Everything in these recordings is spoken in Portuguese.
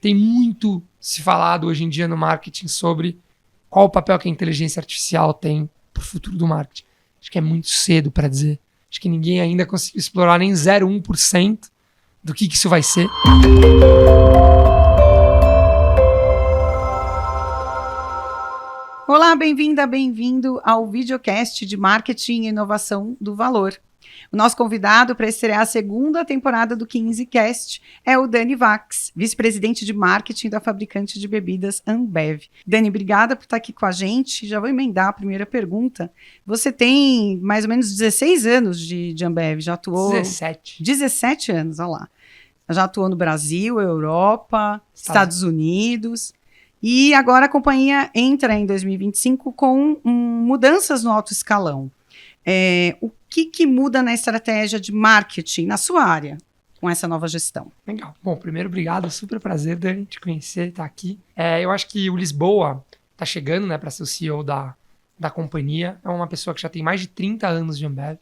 Tem muito se falado hoje em dia no marketing sobre qual o papel que a inteligência artificial tem para o futuro do marketing. Acho que é muito cedo para dizer. Acho que ninguém ainda conseguiu explorar nem 0,1% do que isso vai ser. Olá, bem-vinda, bem-vindo ao videocast de Marketing e Inovação do Valor. O nosso convidado para estrear a segunda temporada do 15Cast é o Dani Vax, vice-presidente de marketing da fabricante de bebidas Ambev. Dani, obrigada por estar aqui com a gente. Já vou emendar a primeira pergunta. Você tem mais ou menos 16 anos de Ambev, já atuou... 17 anos, olha lá. Já atuou no Brasil, Europa, Estados Unidos... E agora a companhia entra em 2025 com mudanças no alto escalão. O que muda na estratégia de marketing, na sua área, com essa nova gestão? Legal. Bom, primeiro, obrigado. Super prazer, Dani, te conhecer, estar aqui. Eu acho que o Lisboa está chegando, né, para ser o CEO da companhia. É uma pessoa que já tem mais de 30 anos de Ambev.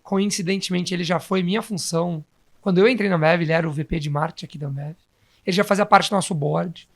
Coincidentemente, ele já foi minha função. Quando eu entrei na Ambev, ele era o VP de marketing aqui da Ambev. Ele já fazia parte do nosso board.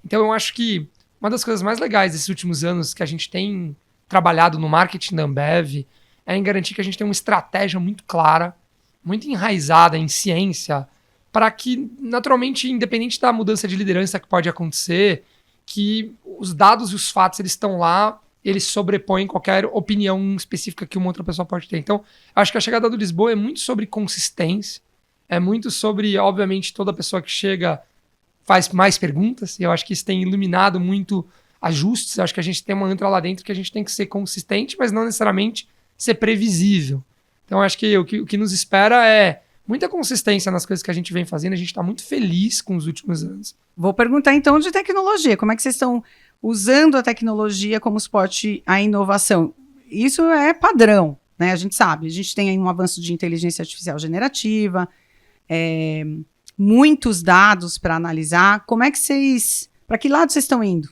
Então, eu acho que uma das coisas mais legais desses últimos anos que a gente tem trabalhado no marketing da Ambev é em garantir que a gente tem uma estratégia muito clara, muito enraizada em ciência, para que, naturalmente, independente da mudança de liderança que pode acontecer, que os dados e os fatos eles estão lá, eles sobrepõem qualquer opinião específica que uma outra pessoa pode ter. Então, acho que a chegada do Lisboa é muito sobre consistência, é muito sobre, obviamente, toda pessoa que chega faz mais perguntas, e eu acho que isso tem iluminado muito ajustes. Eu acho que a gente tem uma mantra lá dentro que a gente tem que ser consistente, mas não necessariamente ser previsível. Então, eu acho que o que nos espera é muita consistência nas coisas que a gente vem fazendo. A gente está muito feliz com os últimos anos. Vou perguntar, então, de tecnologia. Como é que vocês estão usando a tecnologia como suporte à inovação? Isso é padrão, né? A gente sabe. A gente tem aí um avanço de inteligência artificial generativa, muitos dados para analisar. Como é que para que lado vocês estão indo?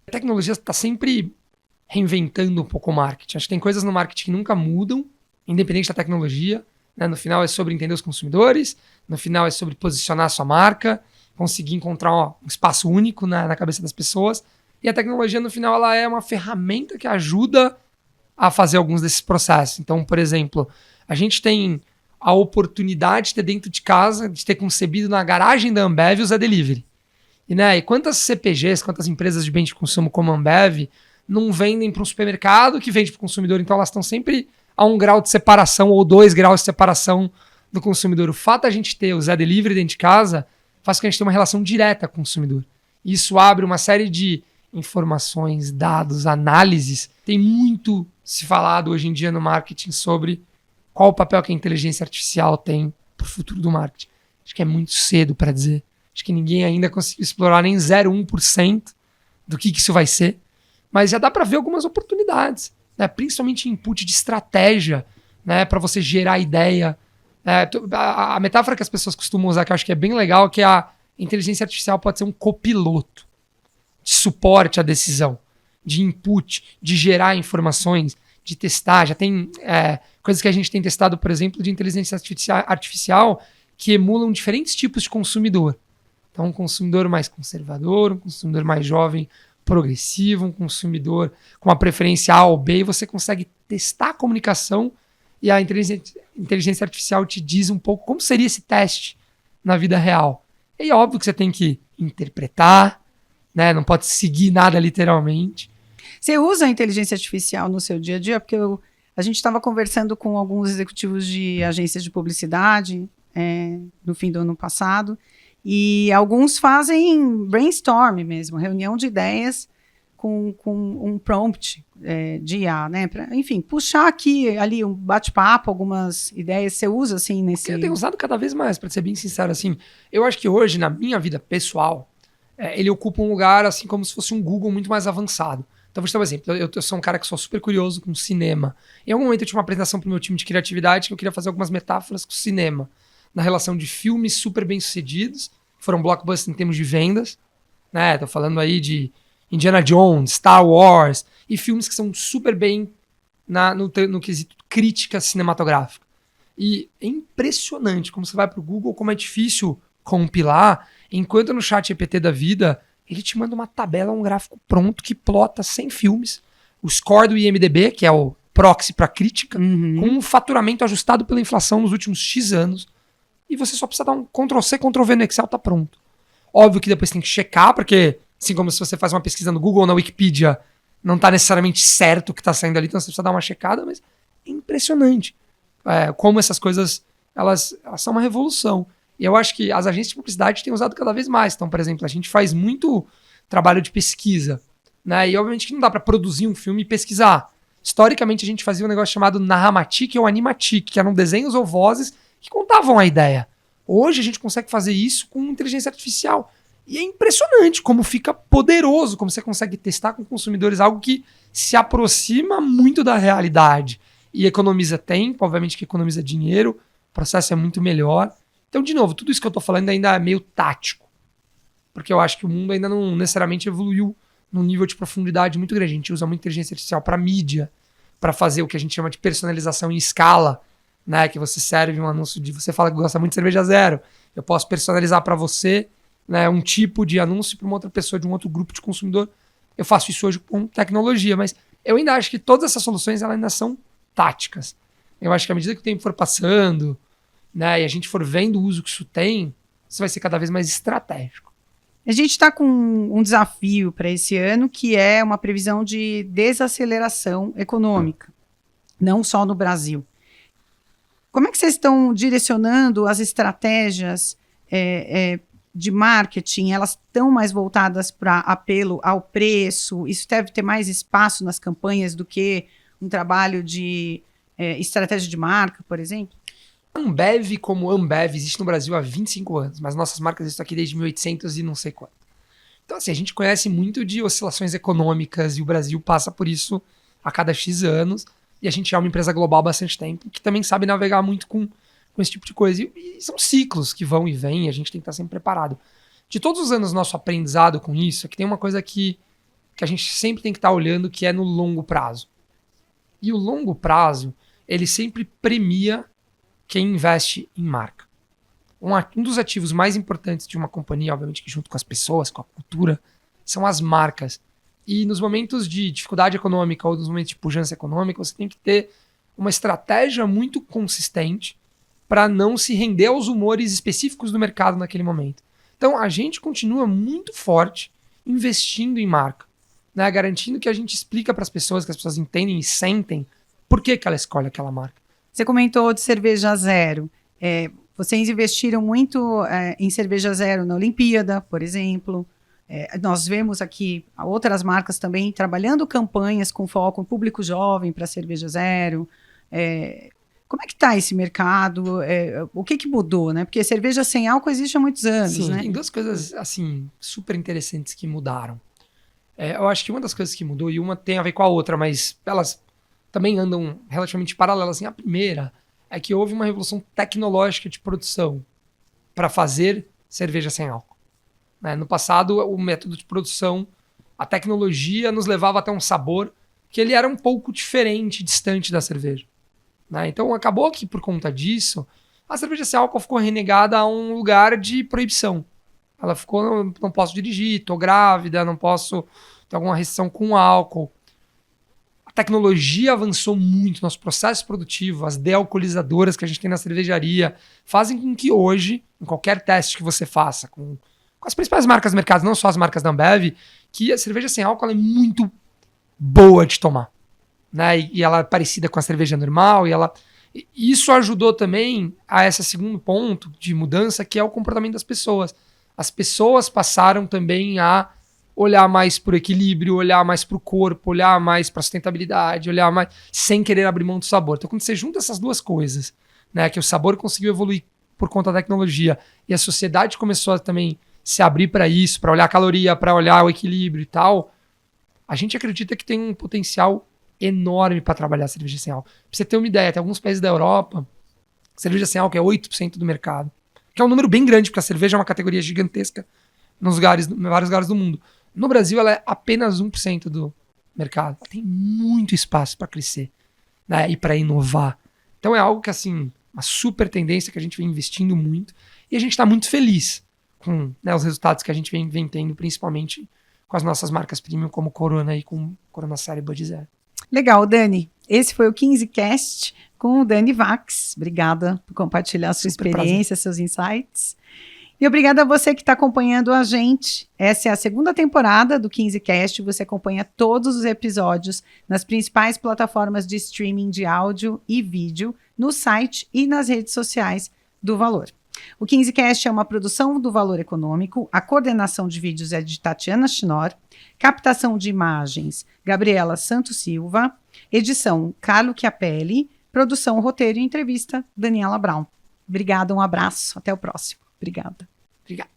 A tecnologia está sempre reinventando um pouco o marketing. Acho que tem coisas no marketing que nunca mudam, independente da tecnologia. Né? No final é sobre entender os consumidores, no final é sobre posicionar a sua marca, conseguir encontrar um espaço único na cabeça das pessoas. E a tecnologia, no final, ela é uma ferramenta que ajuda a fazer alguns desses processos. Então, por exemplo, a gente tem a oportunidade de ter dentro de casa, de ter concebido na garagem da Ambev o Zé Delivery. E quantas CPGs, quantas empresas de bem de consumo como a Ambev não vendem para um supermercado que vende para o consumidor? Então elas estão sempre a 1 grau de separação ou 2 graus de separação do consumidor. O fato de a gente ter o Zé Delivery dentro de casa faz com que a gente tenha uma relação direta com o consumidor. Isso abre uma série de informações, dados, análises. Tem muito se falado hoje em dia no marketing sobre qual o papel que a inteligência artificial tem para o futuro do marketing. Acho que é muito cedo para dizer. Acho que ninguém ainda conseguiu explorar nem 0,1% do que isso vai ser. Mas já dá para ver algumas oportunidades, né? Principalmente input de estratégia, né? Para você gerar ideia. A metáfora que as pessoas costumam usar, que eu acho que é bem legal, que a inteligência artificial pode ser um copiloto de suporte à decisão, de input, de gerar informações, de testar. Já tem coisas que a gente tem testado, por exemplo, de inteligência artificial que emulam diferentes tipos de consumidor. Então, um consumidor mais conservador, um consumidor mais jovem, progressivo, um consumidor com uma preferência A ou B, e você consegue testar a comunicação e a inteligência artificial te diz um pouco como seria esse teste na vida real. E é óbvio que você tem que interpretar, né? Não pode seguir nada literalmente. Você usa a inteligência artificial no seu dia a dia? Porque a gente estava conversando com alguns executivos de agências de publicidade no fim do ano passado, e alguns fazem brainstorm mesmo, reunião de ideias com um prompt de IA, né? Enfim, puxar ali um bate-papo, algumas ideias. Você usa assim nesse... Eu tenho usado cada vez mais, para ser bem sincero. Assim, eu acho que hoje, na minha vida pessoal, ele ocupa um lugar assim como se fosse um Google muito mais avançado. Então, vou te dar um exemplo. Eu sou um cara que sou super curioso com cinema. Em algum momento eu tinha uma apresentação para o meu time de criatividade que eu queria fazer algumas metáforas com o cinema, na relação de filmes super bem-sucedidos, que foram blockbusters em termos de vendas, né? Tô falando aí de Indiana Jones, Star Wars, e filmes que são super bem no quesito crítica cinematográfica. E é impressionante como você vai pro Google, como é difícil compilar, enquanto no chat GPT da vida, ele te manda uma tabela, um gráfico pronto que plota 100 filmes, o score do IMDb, que é o proxy para crítica, com um faturamento ajustado pela inflação nos últimos X anos, e você só precisa dar um Ctrl+C, Ctrl+V no Excel, tá pronto. Óbvio que depois tem que checar, porque assim como se você faz uma pesquisa no Google ou na Wikipedia, não tá necessariamente certo o que tá saindo ali, então você precisa dar uma checada, mas é impressionante como essas coisas, elas são uma revolução. E eu acho que as agências de publicidade têm usado cada vez mais. Então, por exemplo, a gente faz muito trabalho de pesquisa, né? E obviamente que não dá para produzir um filme e pesquisar. Historicamente, a gente fazia um negócio chamado Narramatic ou Animatic, que eram desenhos ou vozes que contavam a ideia. Hoje a gente consegue fazer isso com inteligência artificial. E é impressionante como fica poderoso, como você consegue testar com consumidores algo que se aproxima muito da realidade. E economiza tempo, obviamente que economiza dinheiro, o processo é muito melhor. Então, de novo, tudo isso que eu tô falando ainda é meio tático. Porque eu acho que o mundo ainda não necessariamente evoluiu num nível de profundidade muito grande. A gente usa muito inteligência artificial para mídia, para fazer o que a gente chama de personalização em escala, né? Que você serve um anúncio você fala que gosta muito de cerveja zero. Eu posso personalizar para você, né, um tipo de anúncio para uma outra pessoa de um outro grupo de consumidor. Eu faço isso hoje com tecnologia, mas eu ainda acho que todas essas soluções elas ainda são táticas. Eu acho que à medida que o tempo for passando, né, e a gente for vendo o uso que isso tem, isso vai ser cada vez mais estratégico. A gente está com um desafio para esse ano, que é uma previsão de desaceleração econômica, não só no Brasil. Como é que vocês estão direcionando as estratégias de marketing? Elas estão mais voltadas para apelo ao preço? Isso deve ter mais espaço nas campanhas do que um trabalho de estratégia de marca, por exemplo? Ambev como Ambev existe no Brasil há 25 anos, mas nossas marcas estão aqui desde 1800 e não sei quanto. Então, assim, a gente conhece muito de oscilações econômicas e o Brasil passa por isso a cada X anos. E a gente é uma empresa global há bastante tempo que também sabe navegar muito com esse tipo de coisa. E são ciclos que vão e vêm e a gente tem que estar sempre preparado. De todos os anos, nosso aprendizado com isso é que tem uma coisa que a gente sempre tem que estar olhando, que é no longo prazo. E o longo prazo, ele sempre premia quem investe em marca. Um dos ativos mais importantes de uma companhia, obviamente que junto com as pessoas, com a cultura, são as marcas. E nos momentos de dificuldade econômica ou nos momentos de pujança econômica, você tem que ter uma estratégia muito consistente para não se render aos humores específicos do mercado naquele momento. Então, a gente continua muito forte investindo em marca, né? Garantindo que a gente explica para as pessoas, que as pessoas entendem e sentem por que ela escolhe aquela marca. Você comentou de cerveja zero. Vocês investiram muito em cerveja zero na Olimpíada, por exemplo. Nós vemos aqui outras marcas também trabalhando campanhas com foco no público jovem para cerveja zero. Como é que está esse mercado? O que mudou, né? Porque cerveja sem álcool existe há muitos anos. Sim, né? Tem duas coisas assim super interessantes que mudaram. Eu acho que uma das coisas que mudou, e uma tem a ver com a outra, mas elas também andam relativamente paralelas. Assim, a primeira é que houve uma revolução tecnológica de produção para fazer cerveja sem álcool. No passado, o método de produção, a tecnologia nos levava até um sabor que ele era um pouco diferente, distante da cerveja. Então acabou que, por conta disso, a cerveja sem álcool ficou renegada a um lugar de proibição. Ela ficou, não posso dirigir, tô grávida, não posso ter alguma restrição com álcool. A tecnologia avançou muito, nosso processo produtivo, as dealcoolizadoras que a gente tem na cervejaria, fazem com que hoje, em qualquer teste que você faça, com as principais marcas do mercado, não só as marcas da Ambev, que a cerveja sem álcool é muito boa de tomar. E ela é parecida com a cerveja normal, e isso ajudou também a esse segundo ponto de mudança, que é o comportamento das pessoas. As pessoas passaram também a olhar mais para o equilíbrio, olhar mais para o corpo, olhar mais para a sustentabilidade, olhar mais sem querer abrir mão do sabor. Então, quando você junta essas duas coisas, que o sabor conseguiu evoluir por conta da tecnologia e a sociedade começou a também se abrir para isso, para olhar a caloria, para olhar o equilíbrio e tal, a gente acredita que tem um potencial enorme para trabalhar cerveja sem álcool. Pra você ter uma ideia, tem alguns países da Europa, cerveja sem álcool é 8% do mercado, que é um número bem grande, porque a cerveja é uma categoria gigantesca em vários lugares do mundo. No Brasil, ela é apenas 1% do mercado. Ela tem muito espaço para crescer, e para inovar. Então é algo que, assim, uma super tendência que a gente vem investindo muito, e a gente está muito feliz com, né, os resultados que a gente vem tendo, principalmente com as nossas marcas premium, como Corona e com Corona Série Bud Zero. Legal, Dani. Esse foi o 15Cast com o Dani Vax. Obrigada por compartilhar a sua experiência, seus insights. E obrigada a você que está acompanhando a gente. Essa é a segunda temporada do 15Cast. Você acompanha todos os episódios nas principais plataformas de streaming de áudio e vídeo, no site e nas redes sociais do Valor. O 15Cast é uma produção do Valor Econômico. A coordenação de vídeos é de Tatiana Chinor. Captação de imagens, Gabriela Santos Silva. Edição, Carlo Chiapelli. Produção, roteiro e entrevista, Daniela Brown. Obrigada, um abraço. Até o próximo. Obrigada. Obrigado.